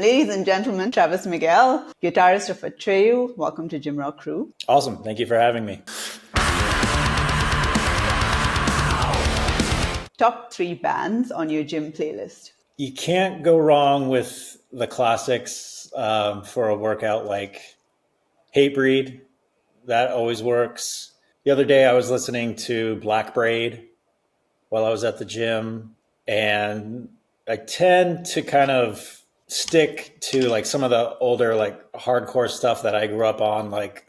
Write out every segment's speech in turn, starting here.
Ladies and gentlemen, Travis Miguel, guitarist of Atreyu. Welcome to Gym Rock Crew. Awesome. Thank you for having me. Top 3 bands on your gym playlist. You can't go wrong with the classics for a workout like Hatebreed. That always works. The other day I was listening to Black Braid while I was at the gym, and I tend to kind of stick to like some of the older like hardcore stuff that I grew up on, like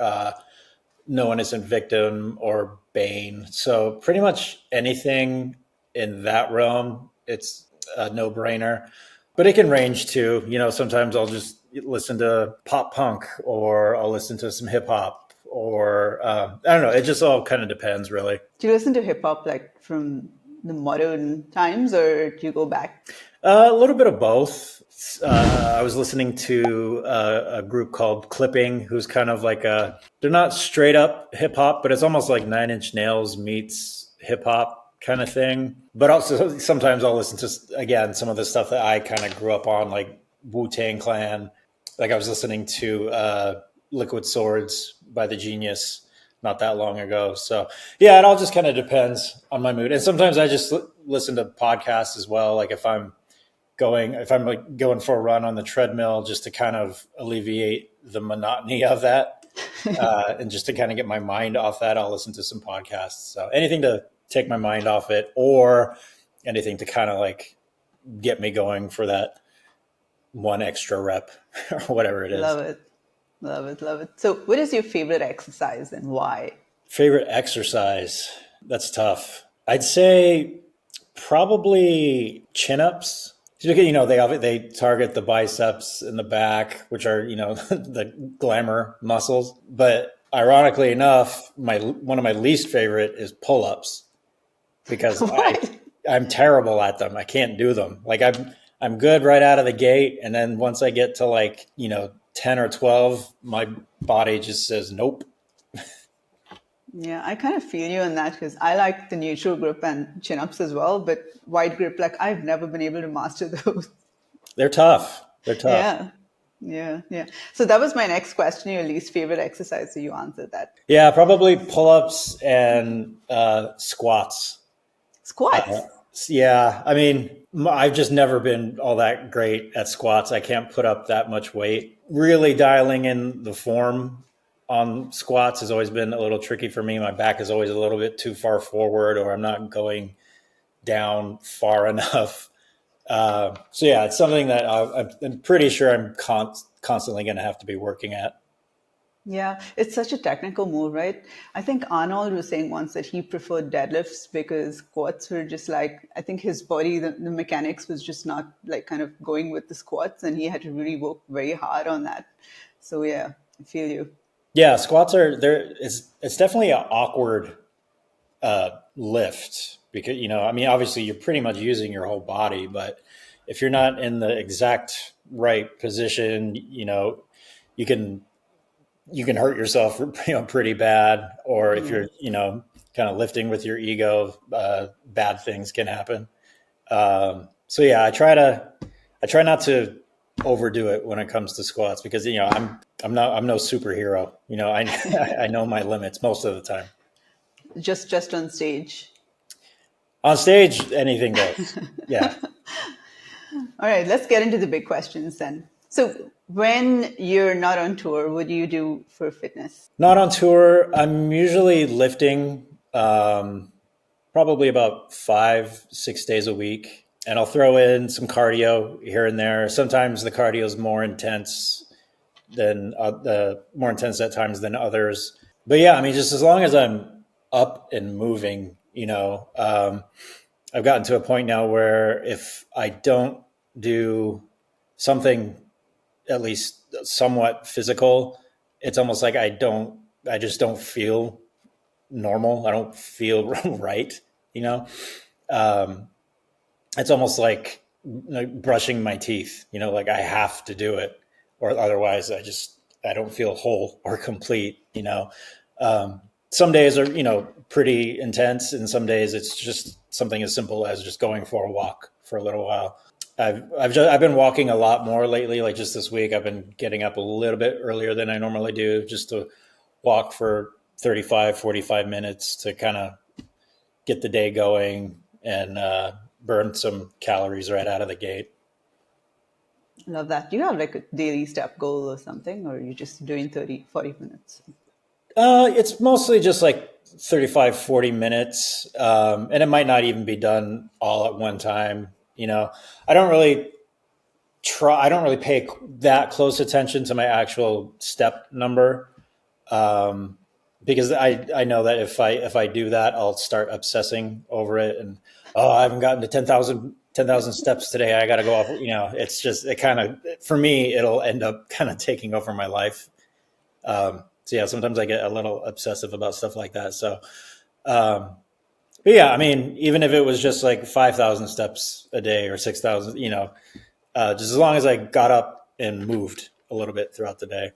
No Innocent Victim or Bane. So pretty much anything in that realm, it's a no-brainer. But it can range too. Sometimes I'll just listen to pop punk, or I'll listen to some hip hop, or I don't know. It just all kind of depends, really. Do you listen to hip hop like from the modern times, or do you go back? A little bit of both. I was listening to a group called Clipping, who's kind of like they're not straight up hip hop, but it's almost like Nine Inch Nails meets hip hop kind of thing. But also sometimes I'll listen to, again, some of the stuff that I kind of grew up on, like Wu-Tang Clan. Like I was listening to Liquid Swords by The Genius not that long ago. So yeah, it all just kind of depends on my mood. And sometimes I just listen to podcasts as well. Like if I'm like going for a run on the treadmill, just to kind of alleviate the monotony of that, and just to kind of get my mind off that, I'll listen to some podcasts. So anything to take my mind off it, or anything to kind of like get me going for that one extra rep or whatever it is. Love it. Love it. Love it. So what is your favorite exercise and why? Favorite exercise? That's tough. I'd say probably chin-ups. They target the biceps and the back, which are, the glamour muscles. But ironically enough, one of my least favorite is pull-ups, because I'm terrible at them. I can't do them. Like I'm good right out of the gate. And then once I get to 10 or 12, my body just says, nope. Yeah, I kind of feel you on that, because I like the neutral grip and chin-ups as well, but wide grip, I've never been able to master those. They're tough. Yeah. So that was my next question, your least favorite exercise. So you answered that. Yeah, probably pull-ups and squats. Squats? Yeah, I mean, I've just never been all that great at squats. I can't put up that much weight. Really dialing in the form on squats has always been a little tricky for me. My back is always a little bit too far forward, or I'm not going down far enough. So yeah, it's something that I'm pretty sure I'm constantly going to have to be working at. Yeah, it's such a technical move, right? I think Arnold was saying once that he preferred deadlifts because squats were just I think his body, the mechanics was just not kind of going with the squats, and he had to really work very hard on that. So yeah, I feel you. Yeah, squats are there. It's definitely an awkward lift, because obviously you're pretty much using your whole body, but if you're not in the exact right position, you can hurt yourself pretty bad. Or if you're kind of lifting with your ego, bad things can happen. So yeah, I try not to overdo it when it comes to squats, because I'm no superhero. I know my limits most of the time. Just on stage. On stage, anything goes. Yeah. All right, let's get into the big questions then. So when you're not on tour, what do you do for fitness? Not on tour, I'm usually lifting probably about 5-6 days a week. And I'll throw in some cardio here and there. Sometimes the cardio is more intense at times than others. But yeah, I mean, just as long as I'm up and moving, I've gotten to a point now where if I don't do something at least somewhat physical, it's almost like I just don't feel normal. I don't feel right. It's almost like brushing my teeth, I have to do it, or otherwise I don't feel whole or complete. Some days are, pretty intense, and some days it's just something as simple as just going for a walk for a little while. I've been walking a lot more lately. Like just this week, I've been getting up a little bit earlier than I normally do, just to walk for 35, 45 minutes to kind of get the day going and burn some calories right out of the gate. Love that. Do you have like a daily step goal or something, or are you just doing 30, 40 minutes? It's mostly just like 35, 40 minutes. And it might not even be done all at one time. I don't really I don't really pay that close attention to my actual step number. Because I know that if I do that, I'll start obsessing over it, and I haven't gotten to 10,000 steps today. I got to go off. It's just it kind of for me it'll end up kind of taking over my life. So yeah, sometimes I get a little obsessive about stuff like that. So, but yeah, I mean, even if it was just like 5,000 steps a day or 6,000, just as long as I got up and moved a little bit throughout the day.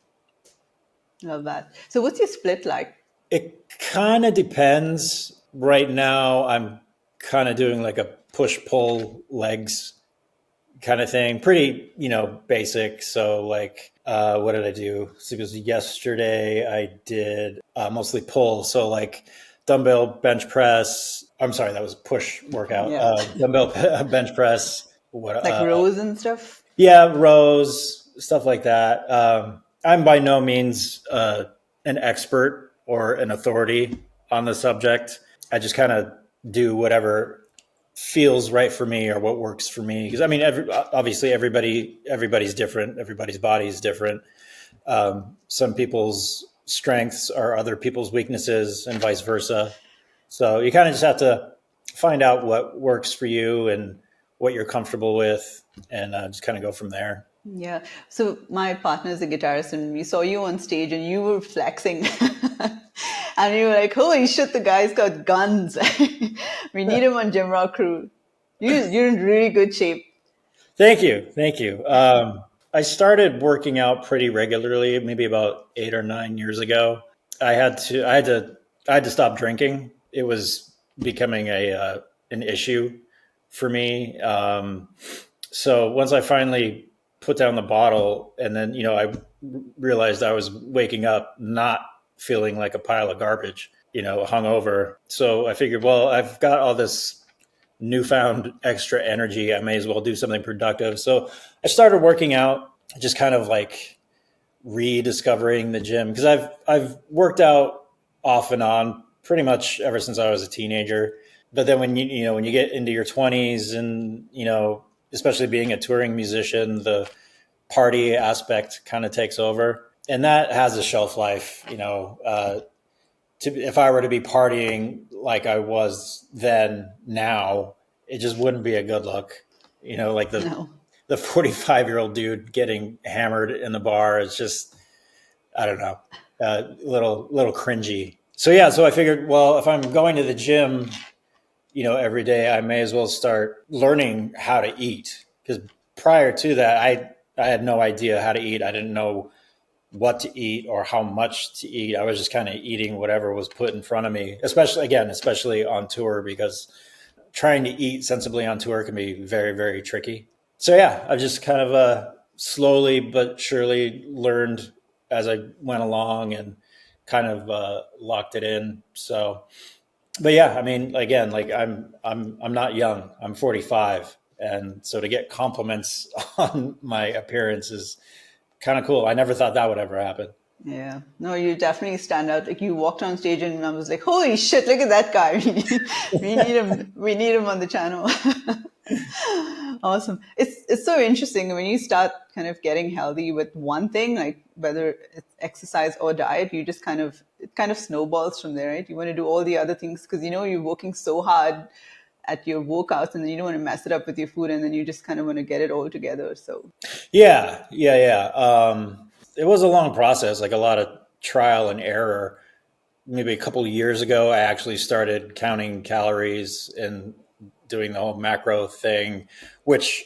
Love that. So what's your split like? It kind of depends. Right now, I'm kind of doing like a push pull legs kind of thing. Pretty, basic. So like, what did I do? So it was yesterday. I did mostly pull. So like dumbbell bench press. I'm sorry, that was a push workout. Yeah. Dumbbell bench press. What Like rows and stuff? Yeah, rows, stuff like that. I'm by no means an expert or an authority on the subject. I just kind of do whatever feels right for me or what works for me. Because I mean, obviously, everybody's different. Everybody's body is different. Some people's strengths are other people's weaknesses, and vice versa. So you kind of just have to find out what works for you and what you're comfortable with, and just kind of go from there. Yeah. So my partner is a guitarist, and we saw you on stage, and you were flexing, and you were like, "Holy shit, the guy's got guns! We need him on Gym Rock Crew." You're in really good shape. Thank you. I started working out pretty regularly, maybe about 8 or 9 years ago. I had to stop drinking. It was becoming an issue for me. So once I finally put down the bottle, and then I realized I was waking up not feeling like a pile of garbage, hungover. So I figured, well, I've got all this newfound extra energy. I may as well do something productive. So I started working out, just kind of like rediscovering the gym, because I've worked out off and on pretty much ever since I was a teenager. But then when you get into your 20s, and especially being a touring musician, the party aspect kind of takes over, and that has a shelf life. If I were to be partying like I was then now, it just wouldn't be a good look. Like No. the 45-year-old dude getting hammered in the bar is just, I don't know, little cringy. So yeah, so I figured, well, if I'm going to the gym, every day, I may as well start learning how to eat, because prior to that, I had no idea how to eat. I didn't know what to eat or how much to eat. I was just kind of eating whatever was put in front of me, especially on tour, because trying to eat sensibly on tour can be very, very tricky. So yeah, I've just kind of slowly but surely learned as I went along, and kind of locked it in. So, but yeah, I mean, again, like I'm not young. I'm 45, and so to get compliments on my appearance is kind of cool. I never thought that would ever happen. Yeah. No, you definitely stand out. Like you walked on stage, and I was like, "Holy shit! Look at that guy. We need him. We need him on the channel." Awesome. It's so interesting when you start kind of getting healthy with one thing, like whether it's exercise or diet, it kind of snowballs from there, right? You want to do all the other things because you're working so hard at your workouts, and then you don't want to mess it up with your food, and then you just kind of want to get it all together. So Yeah. It was a long process, like a lot of trial and error. Maybe a couple of years ago, I actually started counting calories and doing the whole macro thing, which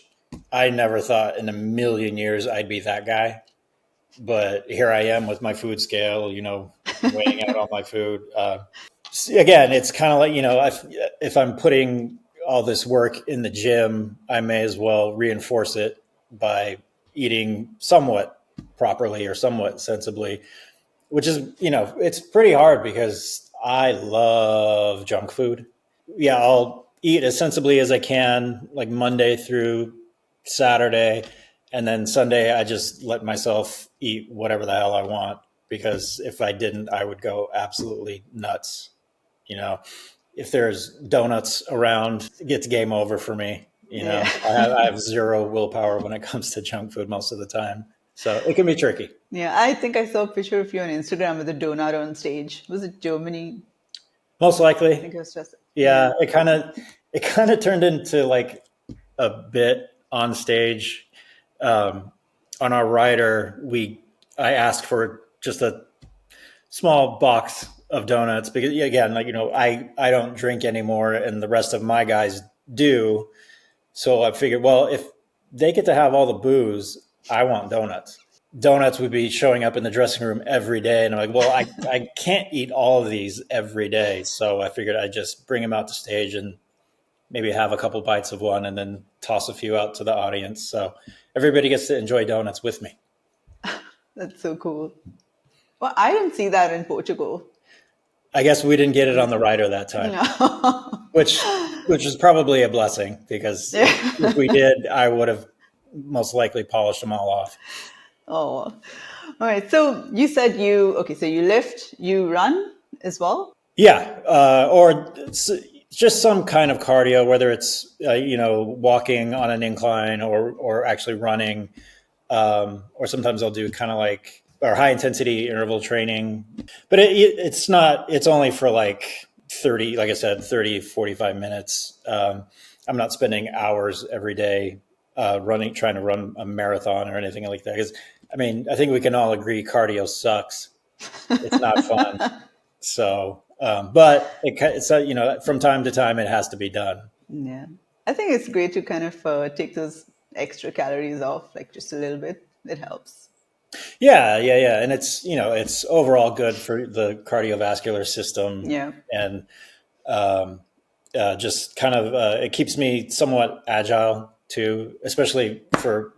I never thought in a million years I'd be that guy. But here I am with my food scale, weighing out all my food. Again, it's kind of like, if I'm putting all this work in the gym, I may as well reinforce it by eating somewhat properly or somewhat sensibly, which is, it's pretty hard because I love junk food. Yeah, I'll eat as sensibly as I can, like Monday through Saturday. And then Sunday, I just let myself eat whatever the hell I want, because if I didn't, I would go absolutely nuts. You know, if there's donuts around, it's game over for me. Yeah. I have zero willpower when it comes to junk food most of the time. So it can be tricky. Yeah, I think I saw a picture of you on Instagram with a donut on stage. Was it Germany? Most I likely. think it was just, Yeah. yeah. It kind of turned into like a bit on stage. On our rider, I asked for just a small box of donuts because, again, like, I don't drink anymore and the rest of my guys do. So I figured, well, if they get to have all the booze, I want donuts. Donuts would be showing up in the dressing room every day. And I'm like, well, I can't eat all of these every day. So I figured I'd just bring them out to stage and maybe have a couple bites of one and then toss a few out to the audience. So everybody gets to enjoy donuts with me. That's so cool. Well, I don't see that in Portugal. I guess we didn't get it on the rider that time, No. which is probably a blessing, because if we did, I would have most likely polished them all off. Oh, all right. So you said so you lift, you run as well? Yeah, or just some kind of cardio, whether it's walking on an incline or actually running, or sometimes I'll do kind of like or high intensity interval training. But it's not. It's only for like 30, like I said, 30, 45 minutes. I'm not spending hours every day trying to run a marathon or anything like that. Because I think we can all agree cardio sucks. It's not fun. So, but it's from time to time it has to be done. Yeah. I think it's great to kind of take those extra calories off, like just a little bit. It helps. Yeah, and it's overall good for the cardiovascular system, Yeah. and just kind of it keeps me somewhat agile too, especially for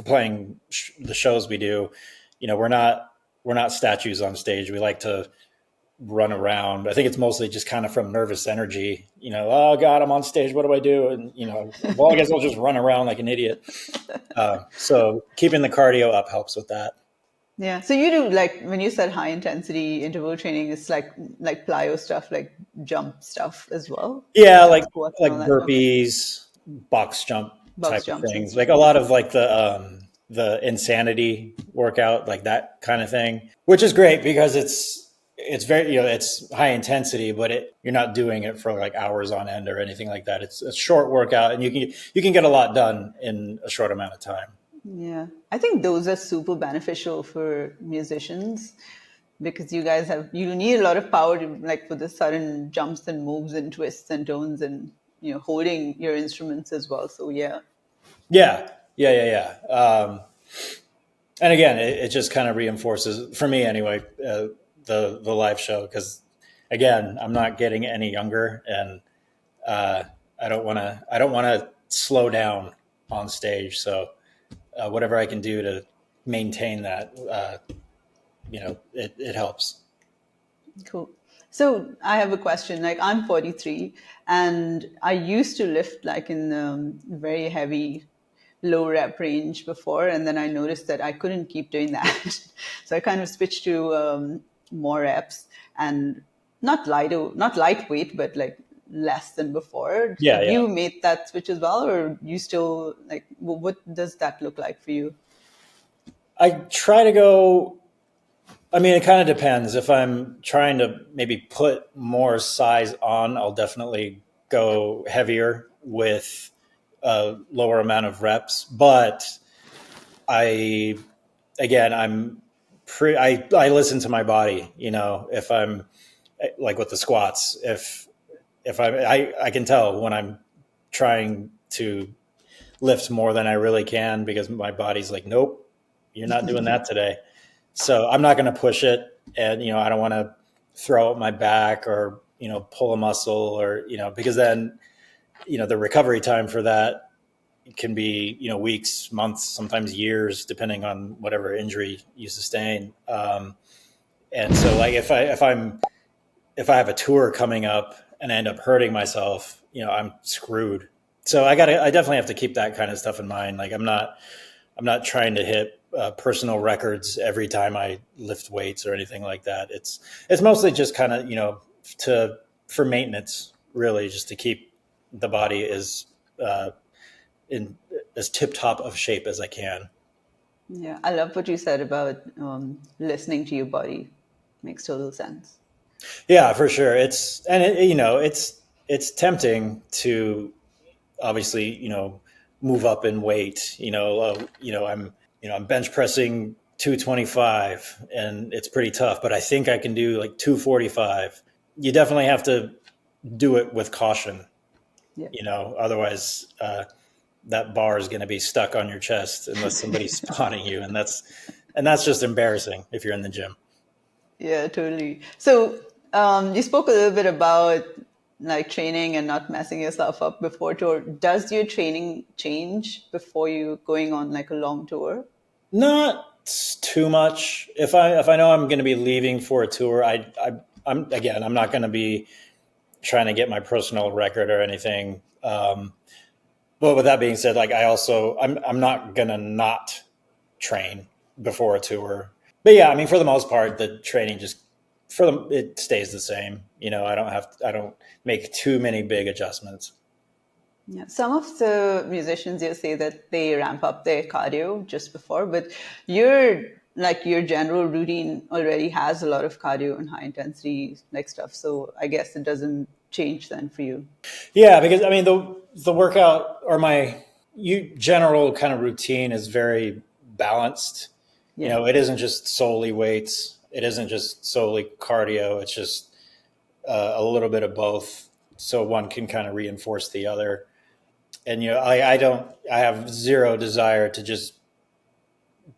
playing the shows we do. We're not statues on stage. We like to run around. I think it's mostly just kind of from nervous energy. Oh God, I'm on stage. What do I do? And well, I guess I'll just run around like an idiot. So keeping the cardio up helps with that. Yeah. So you do, like, when you said high intensity interval training, it's like plyo stuff, like jump stuff as well. Yeah, Like like squats and like all that. Okay. burpees, box jump Box type of jumps and things. stuff. Like a lot of like the insanity workout, like that kind of thing, which is great because it's very it's high intensity, but you're not doing it for like hours on end or anything like that. It's a short workout, and you can get a lot done in a short amount of time. Yeah. I think those are super beneficial for musicians because you need a lot of power to, like, for the sudden jumps and moves and twists and turns and, holding your instruments as well. So yeah. Yeah. And again, it just kind of reinforces for me anyway, the live show, because again, I'm not getting any younger, and I don't want to slow down on stage. So whatever I can do to maintain that, it helps. Cool. So I have a question. Like, I'm 43 and I used to lift like in the very heavy low rep range before. And then I noticed that I couldn't keep doing that. So I kind of switched to more reps and not lightweight, but like less than before. Yeah, Have yeah. you made that switch as well? Or you still like, what does that look like for you? I try to go. It kind of depends. If I'm trying to maybe put more size on, I'll definitely go heavier with a lower amount of reps. But I, again, I listen to my body. If I'm like with the squats, if I can tell when I'm trying to lift more than I really can, because my body's like, nope, you're not doing that today. So I'm not going to push it. And, I don't want to throw out my back or, pull a muscle or, because then the recovery time for that can be, weeks, months, sometimes years, depending on whatever injury you sustain. And so like if I have a tour coming up and I end up hurting myself, I'm screwed. So I definitely have to keep that kind of stuff in mind. Like I'm not trying to hit personal records every time I lift weights or anything like that. It's mostly just kind of, for maintenance, really, just to keep the body uh, in as tip top of shape as I can. Yeah, I love what you said about listening to your body. Makes total sense. Yeah, for sure. It's tempting to obviously, move up in weight. I'm bench pressing 225 and it's pretty tough, but I think I can do like 245. You definitely have to do it with caution, Yeah. otherwise that bar is going to be stuck on your chest unless somebody's spotting you. And that's just embarrassing if you're in the gym. Yeah, totally. So you spoke a little bit about like training and not messing yourself up before tour. Does your training change before you going on like a long tour? Not too much. If I know I'm going to be leaving for a tour, I'm not going to be trying to get my personal record or anything. But with that being said, like I'm not gonna not train before a tour. But yeah, I mean, for the most part, the training just it stays the same. I don't make too many big adjustments. Yeah, some of the musicians you say that they ramp up their cardio just before, but your your general routine already has a lot of cardio and high intensity like stuff. So I guess it doesn't change then for you. Yeah, because I mean the workout or my general kind of routine is very balanced. Yeah. It isn't just solely weights. It isn't just solely cardio. It's just a little bit of both, so one can kind of reinforce the other. And I have zero desire to just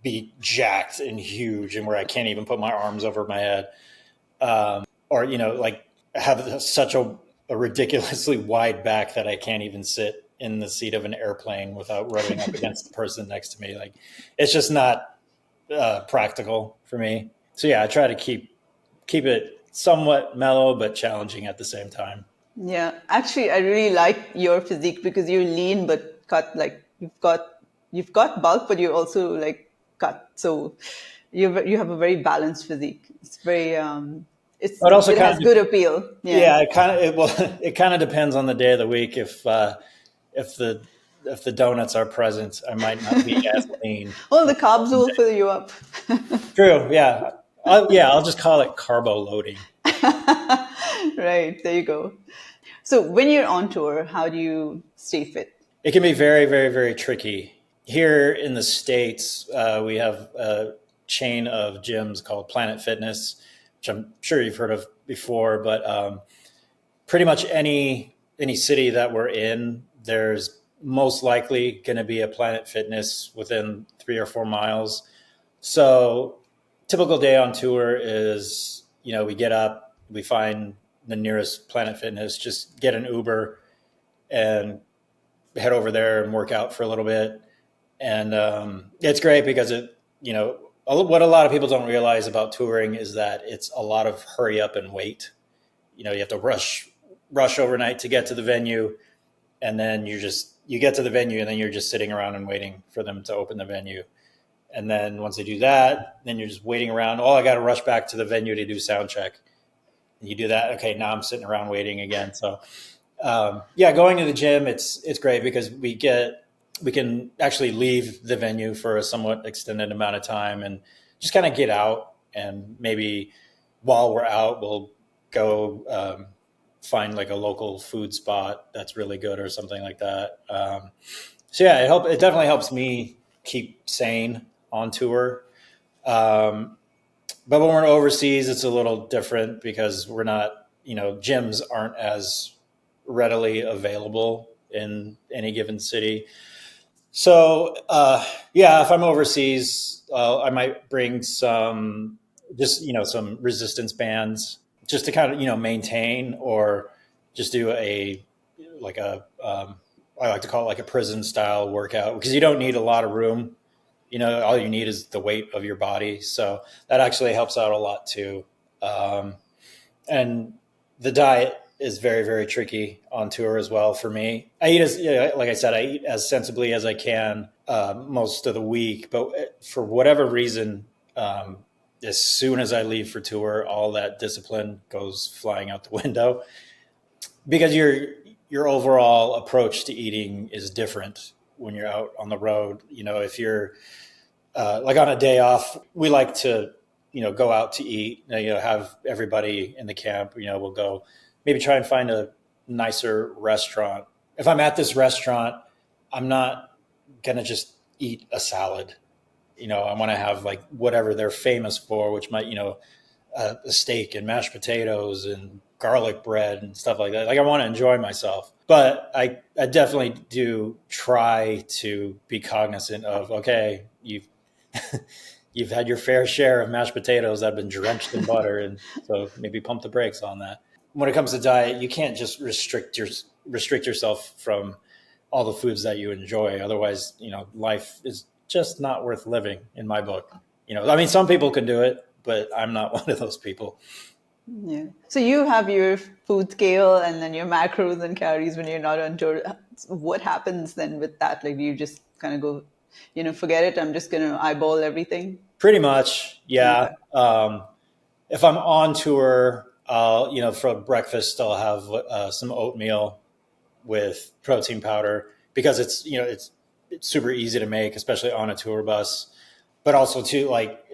be jacked and huge and where I can't even put my arms over my head, or like have such a ridiculously wide back that I can't even sit in the seat of an airplane without rubbing up against the person next to me. Like it's just not practical for me. So yeah, I try to keep it somewhat mellow but challenging at the same time. Yeah, actually, I really like your physique because you're lean but cut. Like you've got bulk, but you're also like cut. So you have a very balanced physique. It's very But also it kind has of good appeal. Yeah. yeah, it kind of depends on the day of the week. If the if the donuts are present, I might not be as lean. Well, the carbs will fill you up. True. Yeah. I'll just call it carbo loading. Right there, you go. So when you're on tour, how do you stay fit? It can be very, very, very tricky. Here in the States, we have a chain of gyms called Planet Fitness, which I'm sure you've heard of before. But pretty much any city that we're in, there's most likely going to be a Planet Fitness within 3 or 4 miles. So typical day on tour is, we get up, we find the nearest Planet Fitness, just get an Uber and head over there and work out for a little bit. And it's great because what a lot of people don't realize about touring is that it's a lot of hurry up and wait. You have to rush overnight to get to the venue. And then you get to the venue and then you're just sitting around and waiting for them to open the venue. And then once they do that, then you're just waiting around. Oh, I got to rush back to the venue to do sound check. And you do that. Okay, now I'm sitting around waiting again. So, yeah, going to the gym, it's great because we can actually leave the venue for a somewhat extended amount of time and just kind of get out. And maybe while we're out, we'll go find like a local food spot that's really good or something like that. So yeah, it definitely helps me keep sane on tour. But when we're overseas, it's a little different because we're not, gyms aren't as readily available in any given city. So, yeah, if I'm overseas, I might bring some resistance bands just to kind of, maintain or just do a I like to call it like a prison style workout because you don't need a lot of room. All you need is the weight of your body. So that actually helps out a lot too. And the diet is very, very tricky on tour as well for me. I eat like I said, I eat as sensibly as I can most of the week. But for whatever reason, as soon as I leave for tour, all that discipline goes flying out the window because your overall approach to eating is different when you're out on the road. If you're like on a day off, we like to, go out to eat, have everybody in the camp, we'll go maybe try and find a nicer restaurant. If I'm at this restaurant, I'm not going to just eat a salad. I want to have like whatever they're famous for, which might, a steak and mashed potatoes and garlic bread and stuff like that. Like I want to enjoy myself, but I definitely do try to be cognizant of, okay, you've had your fair share of mashed potatoes that have been drenched in butter. And so maybe pump the brakes on that. When it comes to diet, you can't just restrict yourself from all the foods that you enjoy. Otherwise, life is just not worth living in my book. Some people can do it, but I'm not one of those people. Yeah. So you have your food scale and then your macros and calories when you're not on tour. What happens then with that? Like, do you just kind of go, forget it, I'm just going to eyeball everything? Pretty much, yeah. Okay. If I'm on tour, for breakfast, I'll have some oatmeal with protein powder because it's super easy to make, especially on a tour bus. But also too, like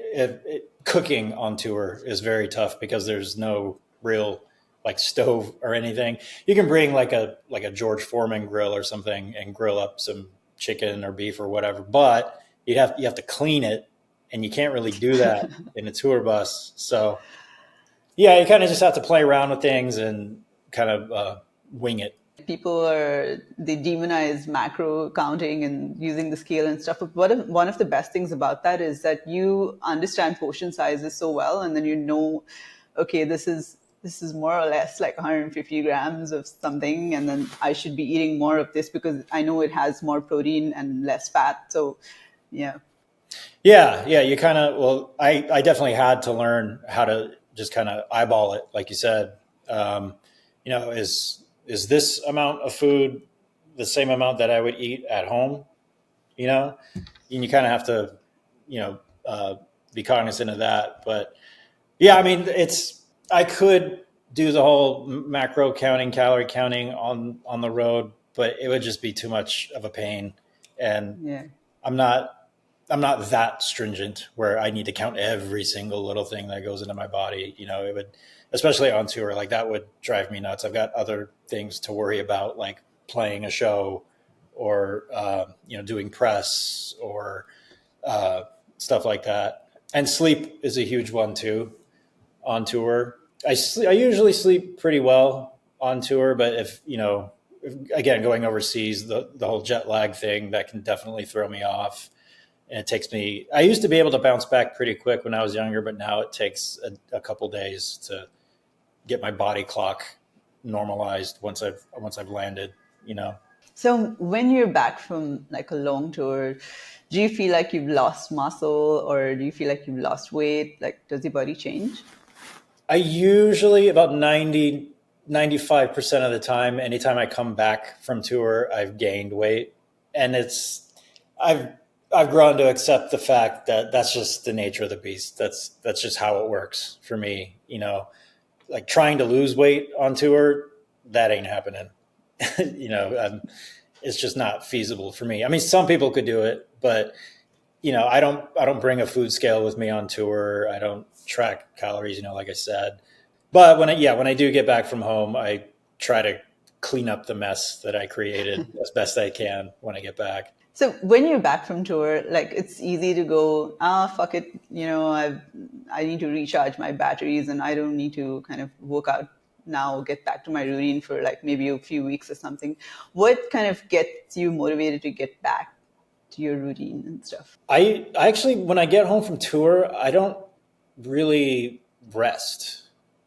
cooking on tour is very tough because there's no real like stove or anything. You can bring like a George Foreman grill or something and grill up some chicken or beef or whatever, but you have to clean it, and you can't really do that in a tour bus. So yeah, you kind of just have to play around with things and kind of wing it. People they demonize macro counting and using the scale and stuff. But one of the best things about that is that you understand portion sizes so well, and then okay, this is more or less like 150 grams of something, and then I should be eating more of this because I know it has more protein and less fat. So, yeah. Yeah. You kind of, I definitely had to learn how to just kind of eyeball it, like you said. Is this amount of food the same amount that I would eat at home? And you kind of have to, be cognizant of that. But yeah, I could do the whole macro counting, calorie counting on the road, but it would just be too much of a pain. And Yeah. I'm not that stringent where I need to count every single little thing that goes into my body. It would, especially on tour, like that would drive me nuts. I've got other things to worry about, like playing a show or, doing press or stuff like that. And sleep is a huge one too on tour. I usually sleep pretty well on tour, but again, going overseas, the whole jet lag thing, that can definitely throw me off. And it takes me, I used to be able to bounce back pretty quick when I was younger, but now it takes a couple days to get my body clock normalized once I've landed. So when you're back from like a long tour, do you feel like you've lost muscle or do you feel like you've lost weight? Like, does your body change? I usually about 95% of the time, anytime I come back from tour, I've gained weight, and I've grown to accept the fact that that's just the nature of the beast. That's just how it works for me. Like trying to lose weight on tour, that ain't happening. It's just not feasible for me. Some people could do it, but I don't bring a food scale with me on tour. I don't track calories, like I said. But when I do get back from home, I try to clean up the mess that I created as best I can when I get back. So when you're back from tour, like it's easy to go, fuck it, I need to recharge my batteries and I don't need to kind of work out now, get back to my routine for like maybe a few weeks or something. What kind of gets you motivated to get back to your routine and stuff? I actually, when I get home from tour, I don't really rest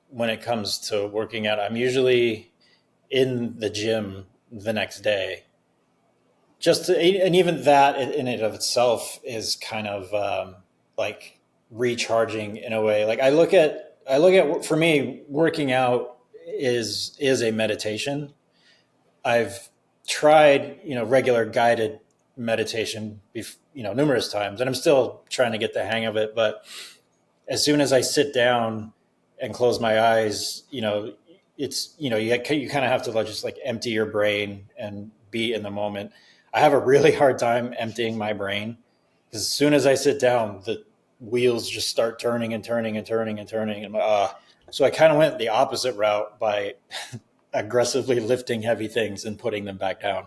when it comes to working out. I'm usually in the gym the next day. And even that in and of itself is kind of like recharging in a way. Like I look at for me, working out is a meditation. I've tried, regular guided meditation, numerous times, and I'm still trying to get the hang of it. But as soon as I sit down and close my eyes, it's, you kind of have to just like empty your brain and be in the moment. I have a really hard time emptying my brain because as soon as I sit down, the wheels just start turning and turning and turning and turning. And so I kind of went the opposite route by aggressively lifting heavy things and putting them back down.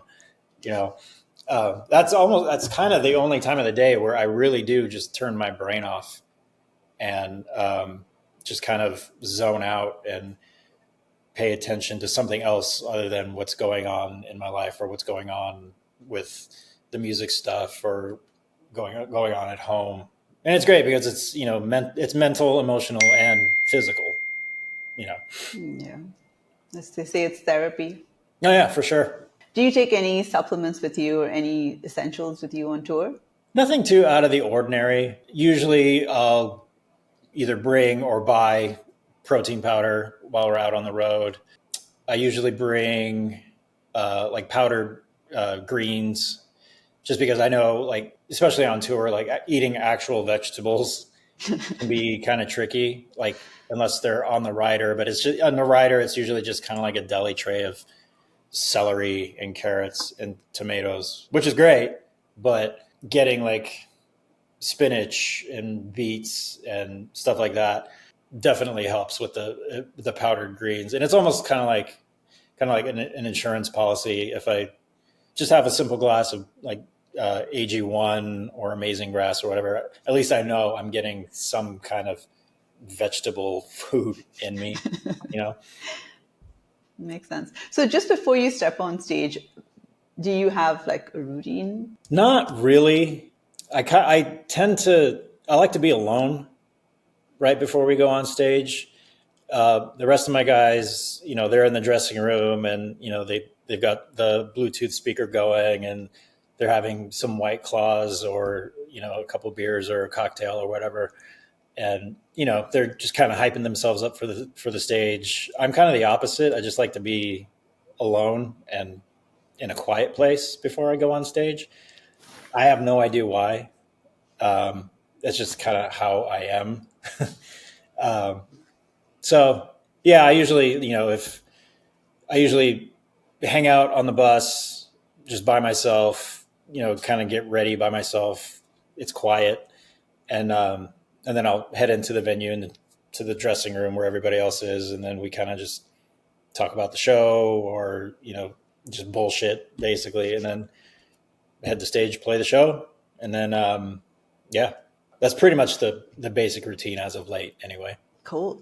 That's kind of the only time of the day where I really do just turn my brain off and just kind of zone out and pay attention to something else other than what's going on in my life or what's going on with the music stuff or going on at home. And it's great because it's, it's mental, emotional, and physical, Yeah. As they say, it's therapy. Oh, yeah, for sure. Do you take any supplements with you or any essentials with you on tour? Nothing too out of the ordinary. Usually I'll either bring or buy protein powder while we're out on the road. I usually bring like powdered greens just because I know, like, especially on tour, like eating actual vegetables can be kind of tricky, like unless they're on the rider. But it's just on the rider, it's usually just kind of like a deli tray of celery and carrots and tomatoes, which is great. But getting like spinach and beets and stuff like that definitely helps with the powdered greens. And it's almost kind of like an insurance policy. If I just have a simple glass of like AG1 or Amazing Grass or whatever, at least I know I'm getting some kind of vegetable food in me, Makes sense. So just before you step on stage, do you have like a routine? Not really. I like to be alone right before we go on stage. The rest of my guys, they're in the dressing room and, they've got the Bluetooth speaker going and they're having some White Claws or, a couple beers or a cocktail or whatever. And, they're just kind of hyping themselves up for the stage. I'm kind of the opposite. I just like to be alone and in a quiet place before I go on stage. I have no idea why. That's just kind of how I am. So yeah, I usually hang out on the bus just by myself, kind of get ready by myself. It's quiet. And then I'll head into the venue and to the dressing room where everybody else is. And then we kind of just talk about the show or, just bullshit basically. And then head to stage, play the show. And then, that's pretty much the basic routine as of late anyway. Cool.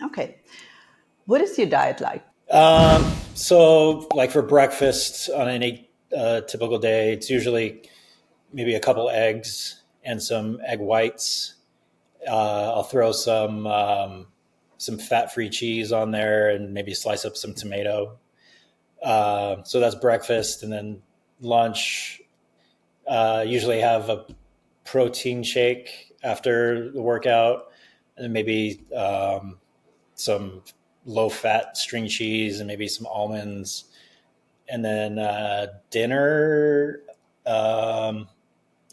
Okay. What is your diet like? So like for breakfast on any typical day, it's usually maybe a couple eggs and some egg whites. I'll throw some fat-free cheese on there and maybe slice up some tomato. So that's breakfast. And then lunch, usually have a protein shake after the workout and then maybe some low-fat string cheese and maybe some almonds. And then dinner, I'm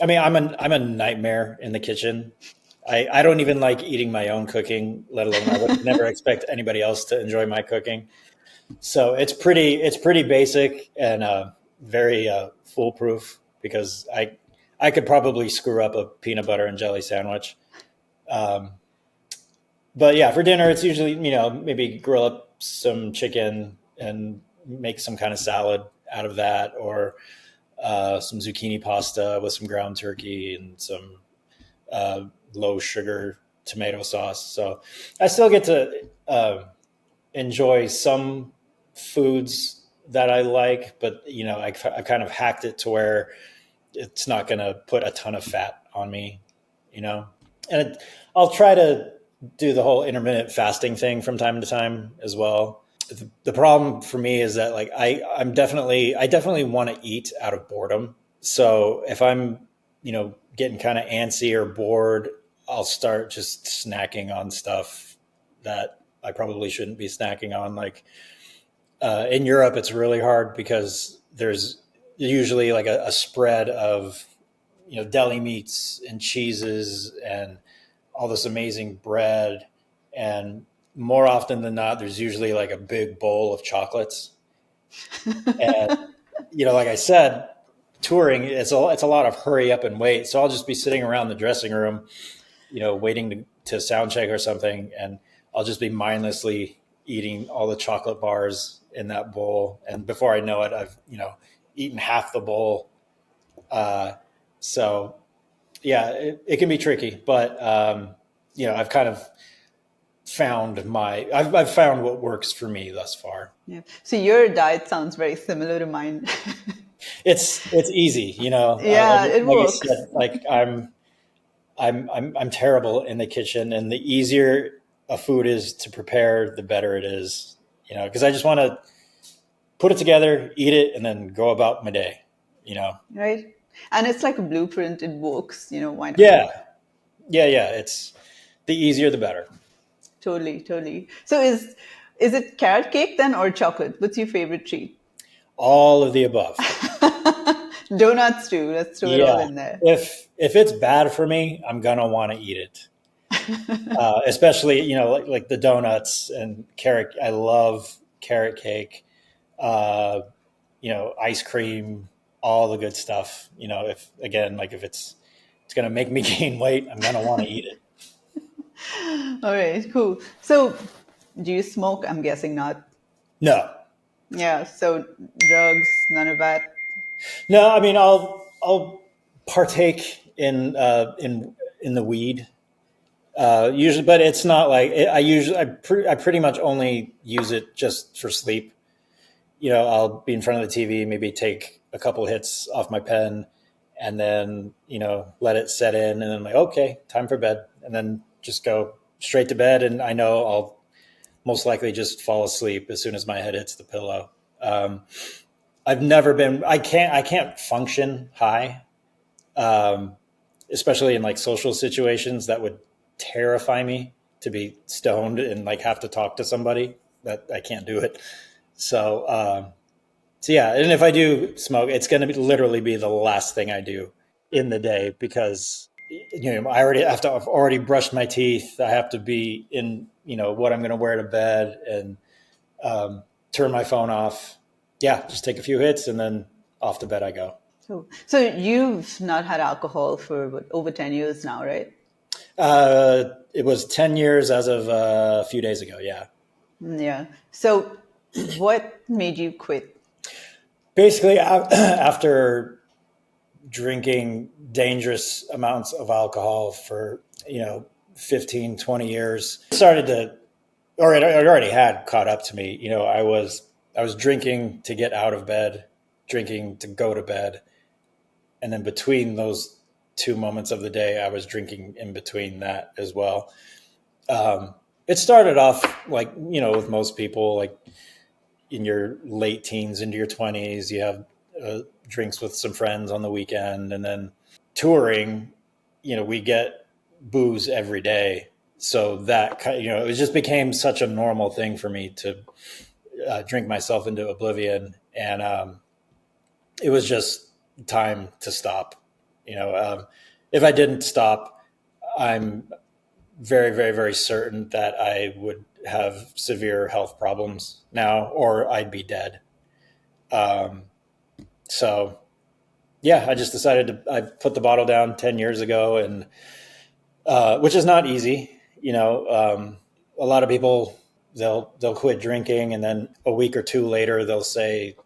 a nightmare in the kitchen. I don't even like eating my own cooking, let alone I would never expect anybody else to enjoy my cooking. So it's pretty basic and very foolproof because I could probably screw up a peanut butter and jelly sandwich. But yeah, for dinner, it's usually, maybe grill up some chicken and make some kind of salad out of that or some zucchini pasta with some ground turkey and some low sugar tomato sauce. So I still get to enjoy some foods that I like, but, I kind of hacked it to where it's not going to put a ton of fat on me, and I'll try to do the whole intermittent fasting thing from time to time as well. The problem for me is that like I definitely want to eat out of boredom. So if I'm, getting kind of antsy or bored, I'll start just snacking on stuff that I probably shouldn't be snacking on. Like in Europe, it's really hard because there's usually like a spread of deli meats and cheeses and all this amazing bread, and more often than not, there's usually like a big bowl of chocolates. And like I said, touring it's a lot of hurry up and wait. So I'll just be sitting around the dressing room, waiting to sound check or something, and I'll just be mindlessly eating all the chocolate bars in that bowl, and before I know it, I've eaten half the bowl. So yeah, it can be tricky, but I've kind of I've found what works for me thus far. Yeah. So your diet sounds very similar to mine. It's easy, Yeah, it like I works. said, like I'm terrible in the kitchen, and the easier a food is to prepare, the better it is. Because I just want to put it together, eat it, and then go about my day. Right? And it's like a blueprint. It works. Why not? Yeah, yeah. It's the easier the better. Totally, totally. So is it carrot cake then or chocolate? What's your favorite treat? All of the above. Donuts too. Let's throw it all Yeah. in there. If it's bad for me, I'm gonna want to eat it. Especially like the donuts and carrot. I love carrot cake. Uh, ice cream, all the good stuff. If it's gonna make me gain weight, I'm gonna want to eat it. All right, cool. So do you smoke? I'm guessing not. No, Yeah, so drugs, none of that. no. I mean, I'll partake in the weed usually, but it's not like I pretty much only use it just for sleep. I'll be in front of the TV, maybe take a couple hits off my pen, and then let it set in, and then like, okay, time for bed, and then just go straight to bed. And I know I'll most likely just fall asleep as soon as my head hits the pillow. Um, I've never been. I can't function high, um, especially in like social situations. That would terrify me to be stoned and like have to talk to somebody. That I can't do it. So so yeah, and if I do smoke, it's going to literally be the last thing I do in the day because I've already brushed my teeth. I have to be in what I'm going to wear to bed and turn my phone off. Yeah, just take a few hits and then off to bed I go. So you've not had alcohol for what, over 10 years now, right? It was 10 years as of a few days ago. Yeah. Yeah. So what made you quit? Basically, after drinking dangerous amounts of alcohol for 15, 20 years, it already had caught up to me. I was drinking to get out of bed, drinking to go to bed, and then between those two moments of the day, I was drinking in between that as well. It started off like with most people, like in your late teens into your 20s, you have drinks with some friends on the weekend, and then touring, we get booze every day. So that it just became such a normal thing for me to drink myself into oblivion, and it was just time to stop. If I didn't stop, I'm very, very, very certain that I would have severe health problems now, or I'd be dead. Um, so yeah, I just decided I put the bottle down 10 years ago, and which is not easy. A lot of people, they'll quit drinking, and then a week or two later they'll say,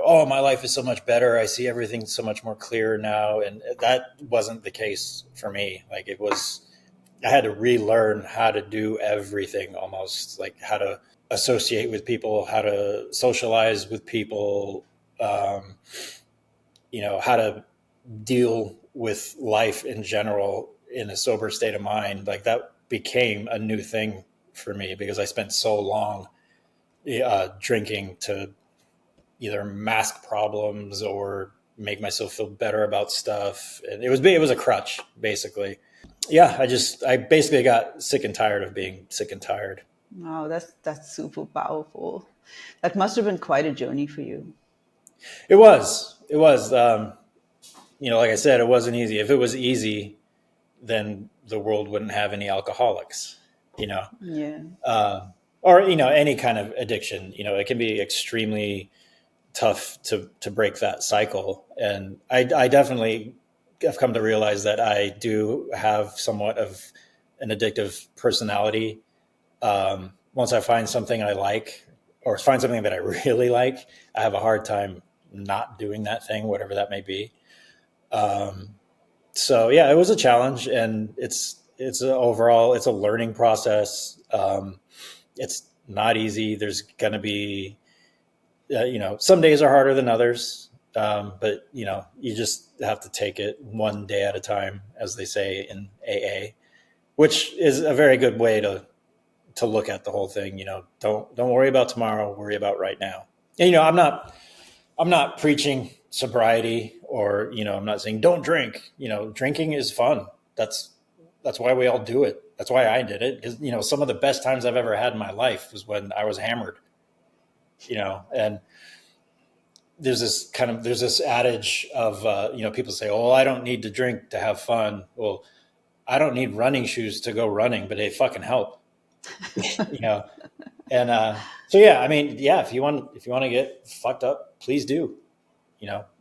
oh, my life is so much better. I see everything so much more clear now. And that wasn't the case for me. Like I had to relearn how to do everything, almost like how to associate with people, how to socialize with people, um, how to deal with life in general in a sober state of mind. Like that became a new thing for me because I spent so long drinking to either mask problems or make myself feel better about stuff. And it was a crutch, basically. Yeah, I basically got sick and tired of being sick and tired. Wow, that's super powerful. That must have been quite a journey for you. It was. Like I said, it wasn't easy. If it was easy, then the world wouldn't have any alcoholics. You know, Yeah. or any kind of addiction. It can be extremely tough to break that cycle. And I definitely have come to realize that I do have somewhat of an addictive personality. Once I find something I like, or find something that I really like, I have a hard time not doing that thing, whatever that may be. So yeah, it was a challenge, and it's a learning process. It's not easy. There's going to be, some days are harder than others. But you just have to take it one day at a time, as they say in AA, which is a very good way to look at the whole thing. Don't worry about tomorrow, worry about right now. And I'm not preaching sobriety, or I'm not saying don't drink. Drinking is fun. That's why we all do it. That's why I did it, because some of the best times I've ever had in my life was when I was hammered. And there's this adage of people say, "Oh, I don't need to drink to have fun." Well, I don't need running shoes to go running, but they fucking help. you know and so yeah, I mean, yeah, if you want to get fucked up, please do.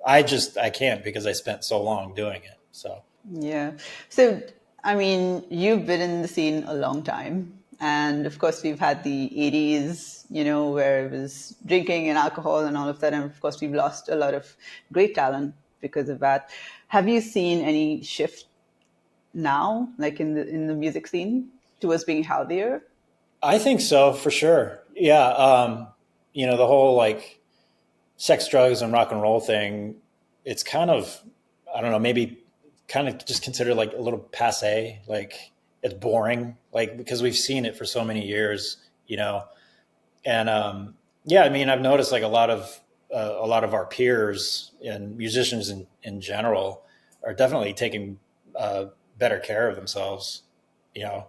I can't, because I spent so long doing it. So Yeah. So, I mean, you've been in the scene a long time. And of course, we've had the 80s, where it was drinking and alcohol and all of that. And of course, we've lost a lot of great talent because of that. Have you seen any shift now, like in the music scene, towards being healthier? I think so, for sure. Yeah. The whole like sex, drugs, and rock and roll thing, it's kind of, I don't know, maybe kind of just considered like a little passe. Like, it's boring, like, because we've seen it for so many years, and yeah, I mean, I've noticed like a lot of our peers and musicians in general are definitely taking better care of themselves, you know.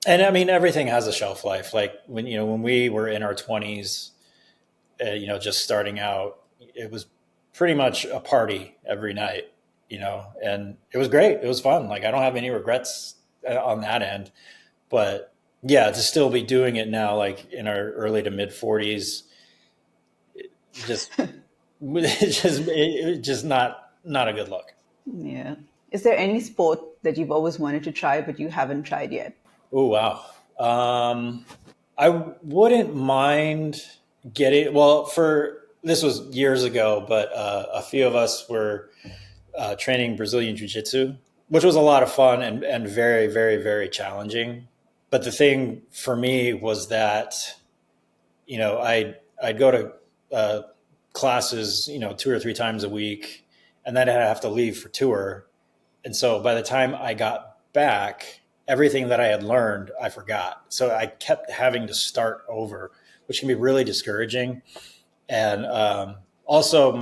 And I mean, everything has a shelf life. Like when we were in our 20s, just starting out, it was pretty much a party every night, and it was great. It was fun. Like, I don't have any regrets on that end. But yeah, to still be doing it now, like in our early to mid 40s, just it's just not a good look. Yeah. Is there any sport that you've always wanted to try but you haven't tried yet? Oh wow. I wouldn't mind getting, well, for this was years ago, but a few of us were training Brazilian Jiu-Jitsu, which was a lot of fun and very, very, very challenging. But the thing for me was that, I'd go to classes, 2 or 3 times a week, and then I'd have to leave for tour. And so by the time I got back, everything that I had learned, I forgot. So I kept having to start over, which can be really discouraging. And also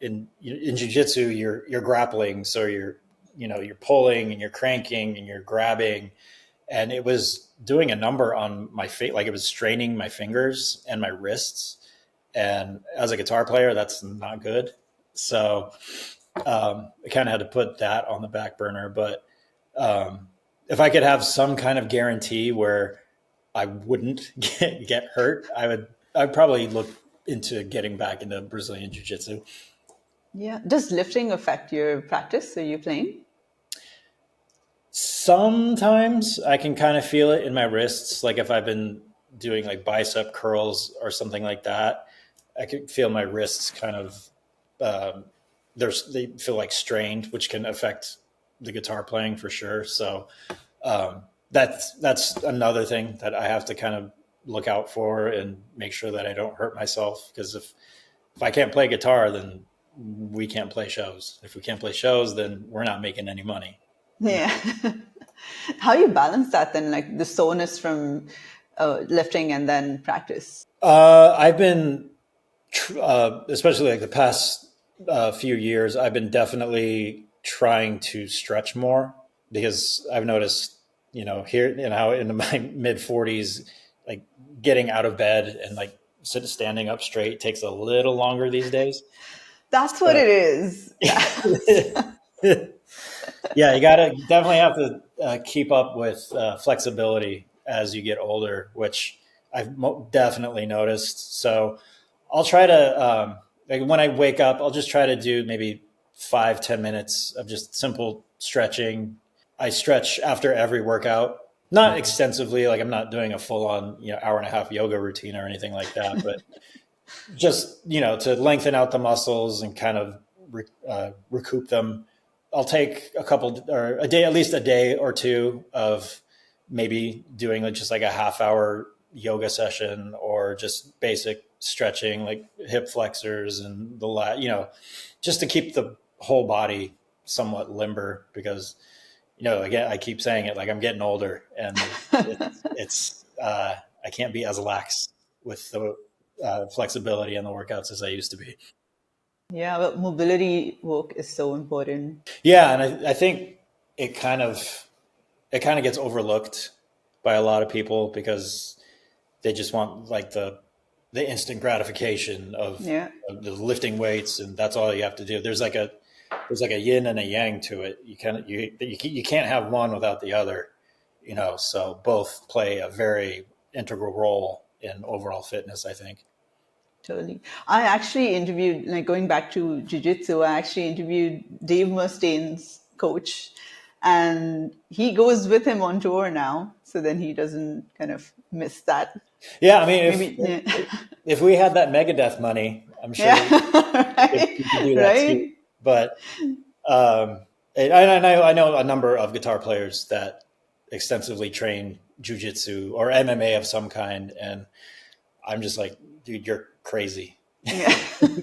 in jiu-jitsu, you're grappling. So you're pulling and you're cranking and you're grabbing. And it was doing a number on my feet. Like, it was straining my fingers and my wrists. And as a guitar player, that's not good. So I kind of had to put that on the back burner. But if I could have some kind of guarantee where I wouldn't get hurt, I'd probably look into getting back into Brazilian Jiu-Jitsu. Yeah. Does lifting affect your practice? Are you playing? Sometimes I can kind of feel it in my wrists. Like, if I've been doing like bicep curls or something like that, I could feel my wrists kind of, they feel like strained, which can affect the guitar playing for sure. So that's another thing that I have to kind of look out for and make sure that I don't hurt myself. Because if I can't play guitar, then we can't play shows. If we can't play shows, then we're not making any money. Yeah. How you balance that then, like the soreness from lifting and then practice? I've been, especially like the past few years, I've been definitely trying to stretch more because I've noticed, here, in my mid 40s, like getting out of bed and like standing up straight takes a little longer these days. That's what So, it is. yeah, you gotta definitely have to keep up with flexibility as you get older, which I've definitely noticed. So I'll try to, like when I wake up, I'll just try to do maybe 5-10 minutes of just simple stretching. I stretch after every workout, not extensively, like I'm not doing a full on, hour and a half yoga routine or anything like that, but just, to lengthen out the muscles and kind of recoup them. I'll take a couple or a day, at least a day or two of maybe doing just like a half hour yoga session or just basic stretching, like hip flexors and the just to keep the whole body somewhat limber because, again, I keep saying it, like I'm getting older and it's I can't be as lax with the flexibility and the workouts as I used to be. Yeah, but mobility work is so important. Yeah, and I think it kind of gets overlooked by a lot of people because they just want like the instant gratification Yeah, of the lifting weights, and that's all you have to do. There's like a yin and a yang to it. You can't have one without the other, So both play a very integral role in overall fitness, I think. totally. I actually interviewed, like going back to jiu-jitsu, I actually interviewed Dave Mustaine's coach, and he goes with him on tour now. So then he doesn't kind of miss that. Yeah, I mean, Maybe, yeah. if we had that Megadeth money, I'm sure Yeah, we could do right, that too. right. But I know a number of guitar players that extensively train jujitsu or MMA of some kind, and I'm just like, dude, you're crazy. Yeah.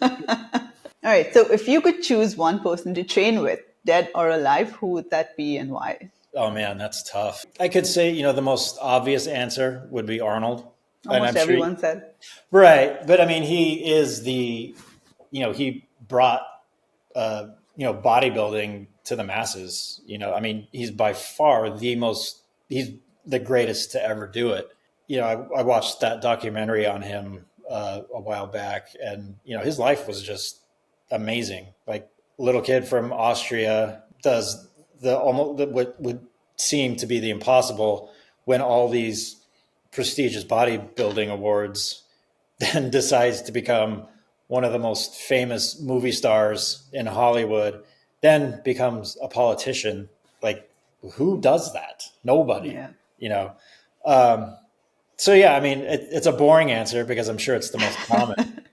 All right. So if you could choose one person to train with, dead or alive, who would that be and why? Oh man, that's tough. I could say, the most obvious answer would be Arnold, and Almost I'm sure, everyone said. right. But I mean, he is he brought bodybuilding to the masses. I mean, he's by far he's the greatest to ever do it. I watched that documentary on him a while back, and his life was just amazing. Like little kid from Austria does what would seem to be the impossible, when all these prestigious bodybuilding awards, then decides to become one of the most famous movie stars in Hollywood, then becomes a politician. Like, who does that? Nobody, Yeah. you know? Um, so yeah, I mean, it's a boring answer because I'm sure it's the most common,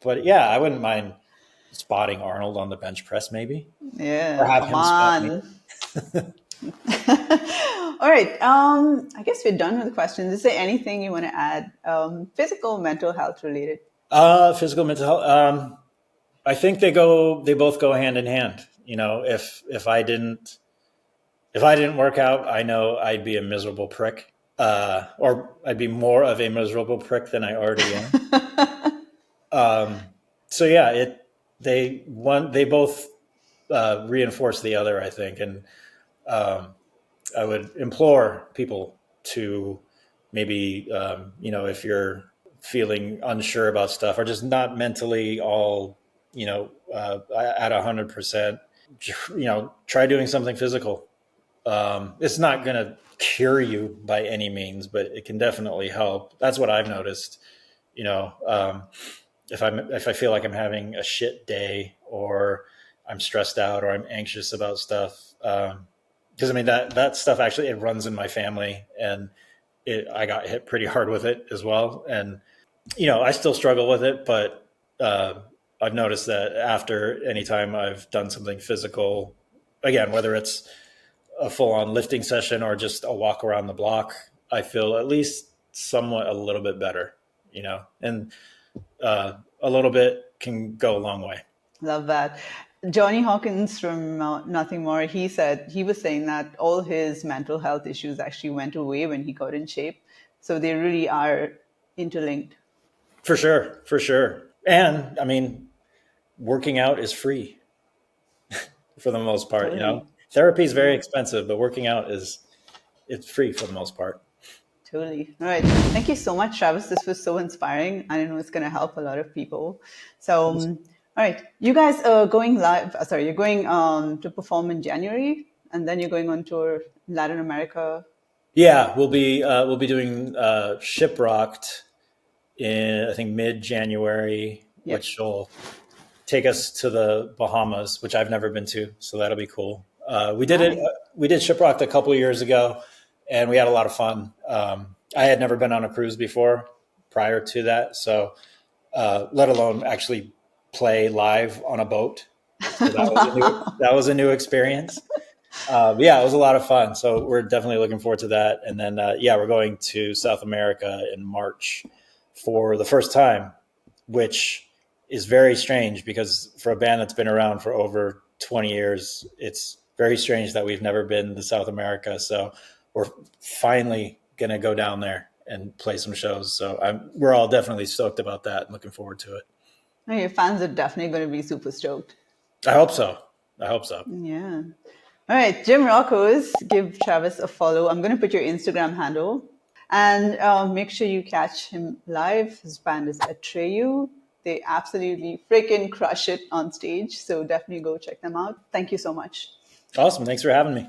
but yeah, I wouldn't mind spotting Arnold on the bench press maybe, or Yeah. have Come him spot me. on. All right. I guess we're done with the questions. Is there anything you want to add? Physical, mental health related? Physical, mental health. I think they both go hand in hand. If I didn't work out, I know I'd be a miserable prick, or I'd be more of a miserable prick than I already am. So yeah, they both reinforce the other, I think, and I would implore people to maybe, if you're feeling unsure about stuff or just not mentally all, at 100%, try doing something physical. It's not going to cure you by any means, but it can definitely help. That's what I've noticed. If I feel like I'm having a shit day, or I'm stressed out, or I'm anxious about stuff, because I mean that stuff actually, it runs in my family, and I got hit pretty hard with it as well, and I still struggle with it, but I've noticed that after any time I've done something physical, again, whether it's a full-on lifting session or just a walk around the block, I feel at least somewhat a little bit better, and a little bit can go a long way. Love that. Johnny Hawkins from Nothing More, he was saying that all his mental health issues actually went away when he got in shape. So they really are interlinked. For sure, for sure. And I mean, working out is free for the most part. You know, Totally. therapy is very Yeah. expensive, but working out is it's free for the most part. Totally. All right. Thank you so much, Travis. This was so inspiring. I know it's going to help a lot of people. So, all right. You guys are going live. Sorry, you're going to perform in January, and then you're going on tour in Latin America. Yeah, we'll be doing Shiprocked in I think mid January, Yep. which will take us to the Bahamas, which I've never been to, so that'll be cool. We did it. Nice. We did Shiprocked a couple of years ago, and we had a lot of fun. I had never been on a cruise before prior to that, so let alone actually play live on a boat. So Wow. that was a new experience. Yeah, it was a lot of fun. So we're definitely looking forward to that. And then yeah, we're going to South America in March for the first time, which is very strange because for a band that's been around for over 20 years, it's very strange that we've never been to South America. So we're finally going to go down there and play some shows. So we're all definitely stoked about that and looking forward to it. Your fans are definitely going to be super stoked. I hope so. I hope so. Yeah. All right. Jim Rocco's, give Travis a follow. I'm going to put your Instagram handle. And make sure you catch him live. His band is Atreyu. They absolutely freaking crush it on stage. So definitely go check them out. Thank you so much. Awesome. Thanks for having me.